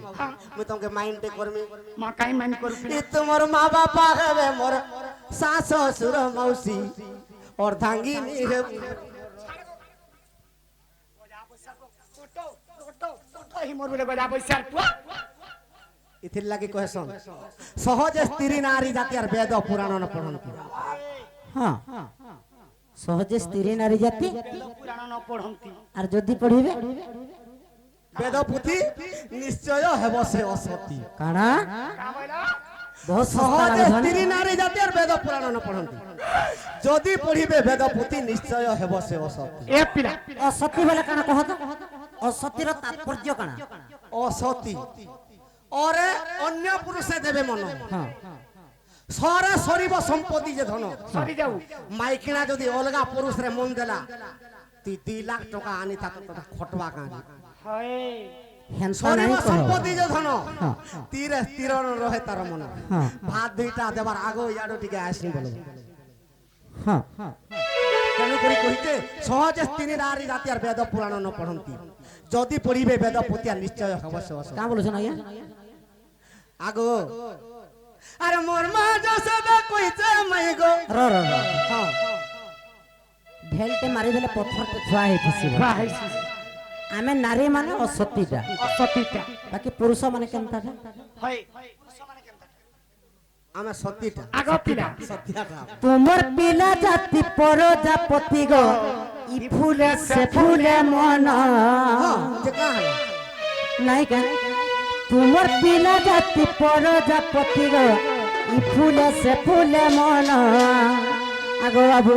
মই তোমাকে মাইন্ডে করমি মা কাই মান করবি ই তোমার মা বাবা হবে মোর শাশ শ্বশুর মাউসী অর্ধাঙ্গিনী হবে ওই মোর বলে গলা পয়সার পুয়া ইথির লাগি কহেছন সহজে স্ত্রী নারী জাতি আর বেদ পুরাণ ন পড়ন্তি হ্যাঁ সহজে স্ত্রী নারী জাতি পুরাণ ন পড়ন্তি আর যদি পড়িবে বেদ পুথি নিশ্চয় হেব সে অসতি কাଣା কা বইলা বহুত সহজে সহজে স্ত্রী নারী জাতি আর বেদ পুরাণ ন পড়ন্তি যদি পড়িবে বেদ পুথি নিশ্চয় হেব সে অসতি এ পিলা অসতী বলে কাଣା কহ তো অসতীর তাৎপর্য কাଣା অসতি ওরে অন্য পুরুষে দেবে মন হ্যাঁ সরে সরিব সম্পত্তি যে ধন সরি যাও মাইকিনা যদি অলগা পুরুষ রে মন দেলা তুই 2 লাখ টাকা আনি তাকে খটবা কাঁদি হয় হ্যান্সা সরিব নাই কহ সম্পত্তি যে ধন হ্যাঁ তীরে তীর রহে তার মন হ্যাঁ ভাত দুইটা দেবার আগো ইয়াডো টিকে আসনি বলব হ্যাঁ তেণু করি কহিতে সহজে স্ত্রী নারী জাতি আর বেদ পুরাণ ন পড়ন্তি যদি পড়িবে বেদ পুথি আর নিশ্চয় অবশ্য অবশ্য কাঁ বলছেন আজ্ঞা আগো আরে মোর মা যশোদা কইছে মাই গো র র র হ্যাঁ ঢেলতে মারি দেলে পথরতে ছুয়া হইতিছি বাহাইছি আমি নারী মানে অসতীটা অসতিটা বাকি পুরুষ মানে কেনতাটা হয় আমি সত্যিটা আগ পিলা সত্যিটা তোমার পিলা জাতি প্রজাপতি গো ই ফুলে সে ফুলে মন যে কা হলো নাই কেন তোমার পিলা জাতি প্রজাপতি গো ই ফুলে সে ফুলে মন আগো বাবু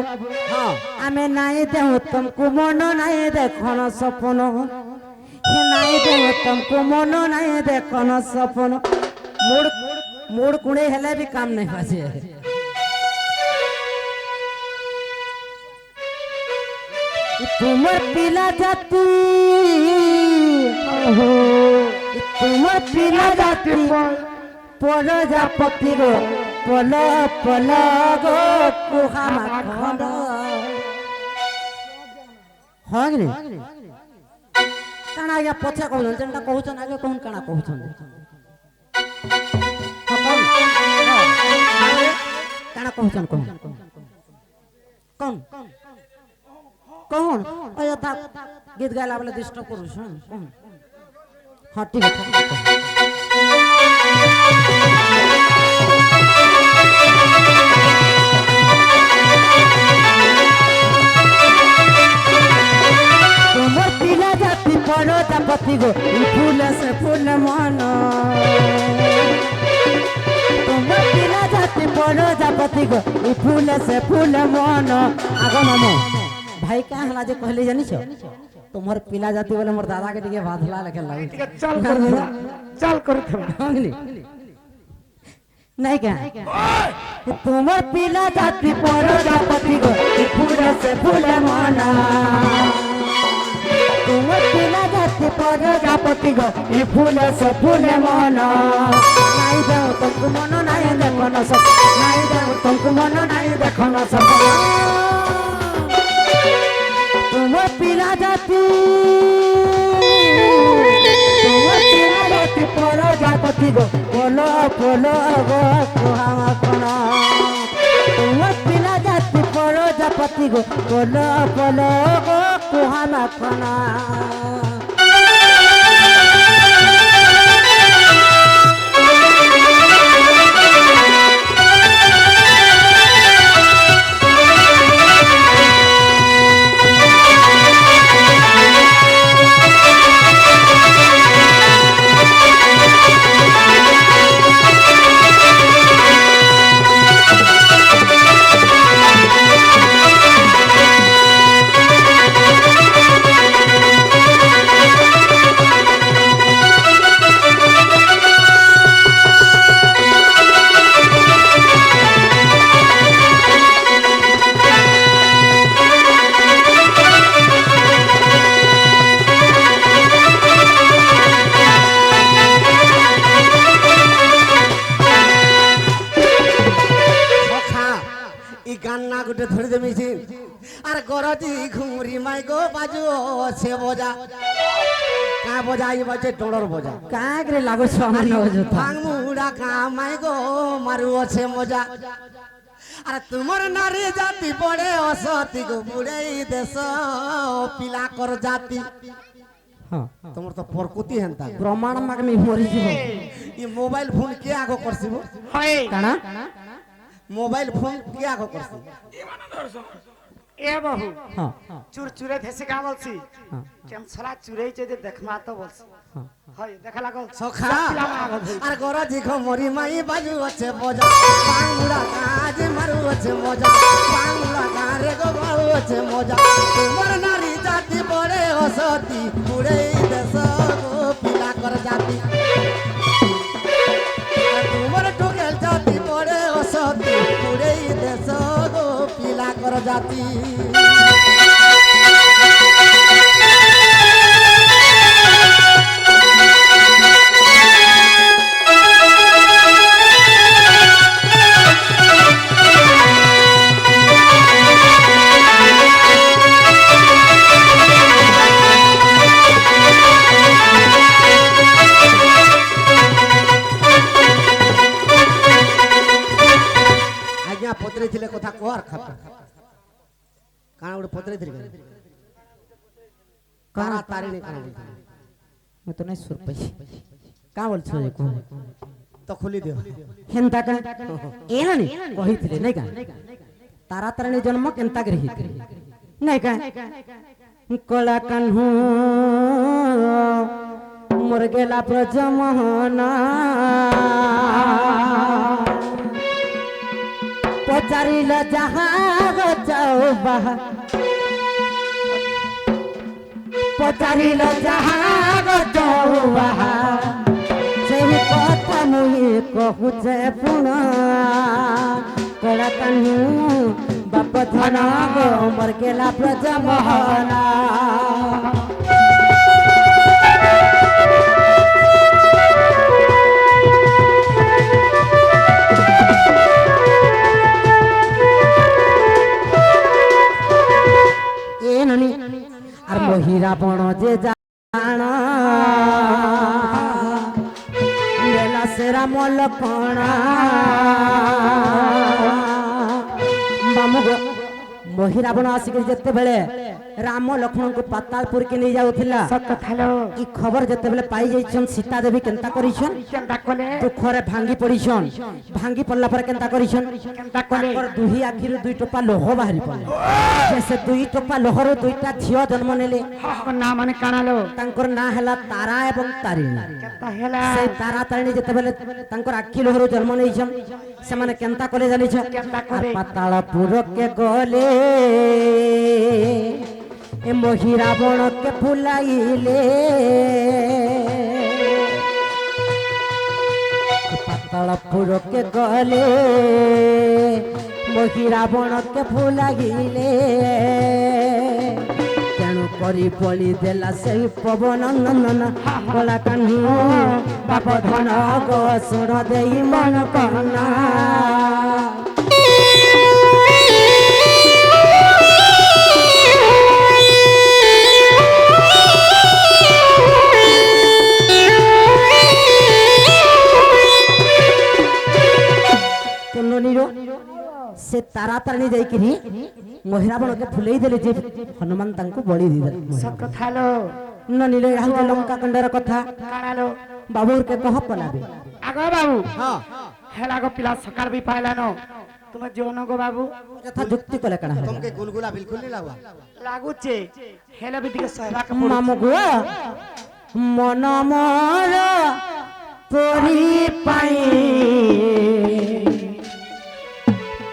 হ্যাঁ আমি নাই দেও তুমকু মন নাই দেখন স্বপ্ন হে নাই দেও তুমকু মন নাই দেখন স্বপ্ন মোড় মোড় কুড়ে হেলে भी काम नहीं बाजे তোমার পিলা জাতি তোমার পিলা জাতি প্রজাপতি গো পল পল গো কুহা মাখন্ড হয় রে কাଣା আজ্ঞା ପଛେ କହୁଛନ୍ ଯେନ୍ଟା କହୁଛନ୍ ଆগে କହୁନ୍ କାଣା କହୁଛନ୍ କାଣା କହୁଛନ୍ କହୁନ୍ କହୁନ୍ କହୁନ୍ ଅଯଥା ଗୀତ ଗାଇଲା ବେଲେ ଡିଷ୍ଟର୍ବ କରୁଛନ୍ କହୁନ୍ ହଁ ଠିକ୍ ଅଛି তোমার পিলা জাতি প্রজাপতি গো ফুল সে ফুল মন তোমার পিলা জাতি প্রজাপতি গো ফুল সে ফুল মন আগ মামু ভাই কাঁ হলা যে কহলি জানিছ তোমার পিলা জাতি বলে মোর দাদা के টিকে বাঁধলা লেখে লাগে ঠিক চাল করুথবা বুঝলি নাই কা তোমার পিলা জাতি প্রজাপতি গো ফুল সে ফুল মন তোমার পিলা জাতি প্রজাপতি গো ই ফুল সে ফুল মন নাই দেও তুমকু মন নাই দেখন সব নাই দেও তুমকু মন নাই দেখন সব তোমার পিলা জাতি প্রজাপতি গো পল পল গো কুহামা কোন তোমার পিলা জাতি প্রজাপতি গো পল পল গো কুহামা কোন গোটে ধরে দেমিছি আর গরজি ঘুমরি মাই গো বাজু সে বজা কা বজাই বাজে ডোড়র বজা কাগরে লাগো সমান হজতা ভাঙ মুড়া কা মাই গো মারু আছে মজা আর তোমার নারী জাতি পড়ে অসতি গো বুড়েই দেশ পিলা কর জাতি हाँ তোমার তো প্রকৃতি হেনতা प्रमाण मागमी मरी जीव ই মোবাইল ফোন কে আগো করছিব হয় काना মোবাইল ফোন কে আগো করছিব ইমানে ধরছ এ বাবু हाँ চুর চুরে ধেসে কা বলছি हाँ কেন ছলা চুরেইছে যে দেখমা তো বলছি हाँ হয় দেখা লাগল সখা পিলা মা আগত হই। আর গরা জিঘ মরি মাই বাজু আছে মজা বাংলা কাজ মারু আছে মজা বাংলা গারে গো বাউ আছে মজা তোমার নারী জাতি বড়ে অসতি পুরে দেশ গো পিলা কর জাতি আর তোমার ঠোকেল জাতি বড়ে অসতি পুরে দেশ গো পিলা কর জাতি আজ্ঞা পত্রে ছিলে কথা কর খাতা কানা ওটা পত্রে ছিলে কারা তারিণী কানা বলতে मैं तो नहीं सुन पाई कहाँ बोल छो को তো খুলি দিও हेंता का ए हनी कही थिले नहीं का तारा तारणी जन्म केंता के रही नहीं का कला कान्हू मोर गेला प्रजमना पचारिल जहाग चौबा पचारिल जहाग चौबा सेही कथा मुई कहुचे पुना कला कान्हू बाप धन गो मोर गेला प्रजमना আর মহিরা বণ যে জানা বেলা সেরা মলকণা বামু মহিরা বণ আসিকি যেতেবেলে রাম লক্ষ্মণ को पातालपुर के नहीं जाउथिला সত্য থালো ई खबर যেতেবেলে পাই যাইছন সীতা দেবী কেনতা করিছন কেনতা কলে দুঃখরে ভাঙ্গি পড়িছন ভাঙ্গি পড়লা পরে কেনতা করিছন কেনতা কলে তাকর দুহি আখিরু দুই টপা লোহ বাহারি পড়ে জেসে দুই টপা লোহর দুইটা ঝিও জন্ম নেলে না মানে কানালো তাঙ্কর না হেলা তারা এবং তারিণী কেনতা হেলা সেই তারা তারিণী যেতেবেলে তাঙ্কর আখি লোহরু জন্ম নেইছন সেমানে কেনতা কলে জানিছ কেনতা করে? পাতালপুর কে গলে ए मोहिरा बण के फुलाइले पातालपुर के गले मोहिरा बण के फुलाइले तेणु करी बलि देला से पवन नंदन कला कान्हू बाप धन गो सुर देई मन कहना से तारा तारणी जाइकिरी महिरावण के फुलेई देले जे हनुमान तांको बळी दी देले সত্য থালো ननीले राहुल लंका कंडर कथा কানালো बाबूर के कह पलाबे আগো বাবু হ্যাঁ হেলা গো পিলা সকাল বি পাইলানো তুমি जोन गो बाबू यथा जुक्ति कले कणा तुमके गुलगुला बिल्कुल नहीं लागवा লাগুছে হেলা বি দিকে সহবা কে পড়ু मामु गो मन मोर तोरी पाई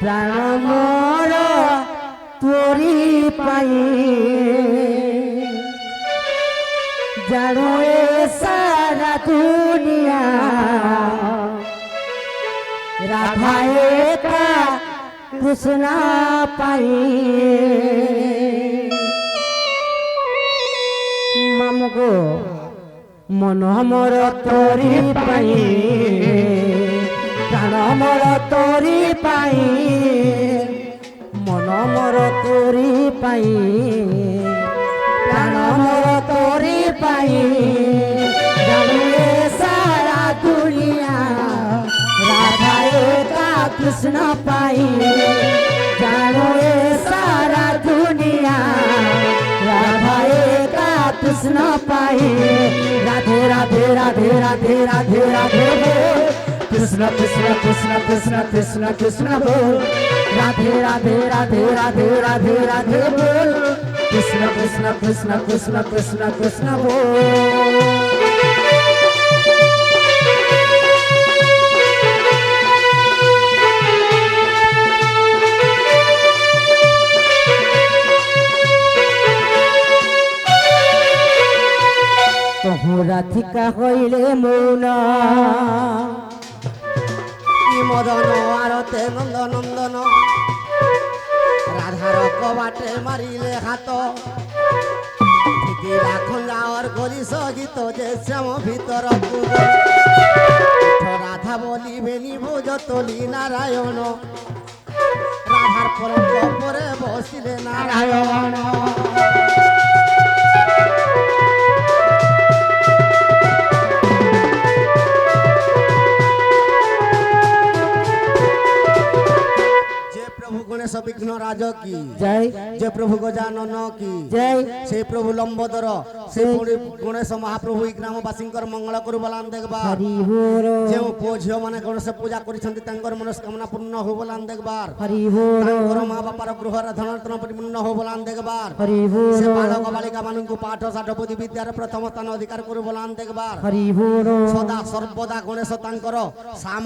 प्राण मोर तोरी पाई जानो ए सारा दुनिया राधा एका कृष्ण पाई मामुगो मन मोर तोरी पाई प्राण मोर तोरी पाई मन मोर तोरी पाई प्राण मोर तोरी पाई जाने सारा दुनिया राधा एका कृष्ण पाई जानो सारा दुनिया राधा एका कृष्ण কৃষ্ণ পাই রাধে রাধে রাধে রাধে রাধে রাধে বল কৃষ্ণ কৃষ্ণ কৃষ্ণ কৃষ্ণ কৃষ্ণ কৃষ্ণ বল রাধে রাধে রাধে রাধে রাধে রাধে বল কৃষ্ণ কৃষ্ণ কৃষ্ণ কৃষ্ণ কৃষ্ণ কৃষ্ণ বল তহু রাধিকা হইলে মৌন কি মদন আরতে নন্দ নন্দন রাধার কবাটে মারিলে হাত ঠিকিলা খঞ্জাওর গলি সগীত যে শ্যাম ভিতর রাধা বলিবেনি ভোজ তলি নারায়ণ রাধার পরঙ্গ পরে বসিলে নারায়ণ গণেশ বিঘ্ন রাজ কি জয় যে প্রভু গজানন কি জয় সেই প্রভু লম্বোদর সেই গণেশ মহাপ্রভু এই গ্রামবাসীঙ্কর মঙ্গল কରୁ বলান দেখবার হরি বল যে পুଅ ଝିଅ ମାନେ ଗଣେଶ ପୂଜା କରିଛନ୍ତି ତାଙ୍କର ମନସ୍କାମନା ପୂର୍ଣ୍ଣ ହଉ ବଲାନ ଦେଖବାର হরি বল ତାଙ୍କର ମା ବାପାର ଗୃହର ଧନରତ୍ନ ପରିପୂର୍ଣ୍ଣ ହଉ ବଲାନ ଦେଖବାର হরি ସେ বল ବାଳକ ବାଳିକା ମାନଙ୍କୁ ପାଠ ଶାଠ ବୁଦ୍ଧି ବିଦ୍ୟାର ପ୍ରଥମ ସ୍ଥାନ ଅଧିକାର କରୁ ବଲାନ ଦେଖବାର হরি বল ସଦା ସର୍ବଦା ଗଣେଶ ତାଙ୍କର ସାମ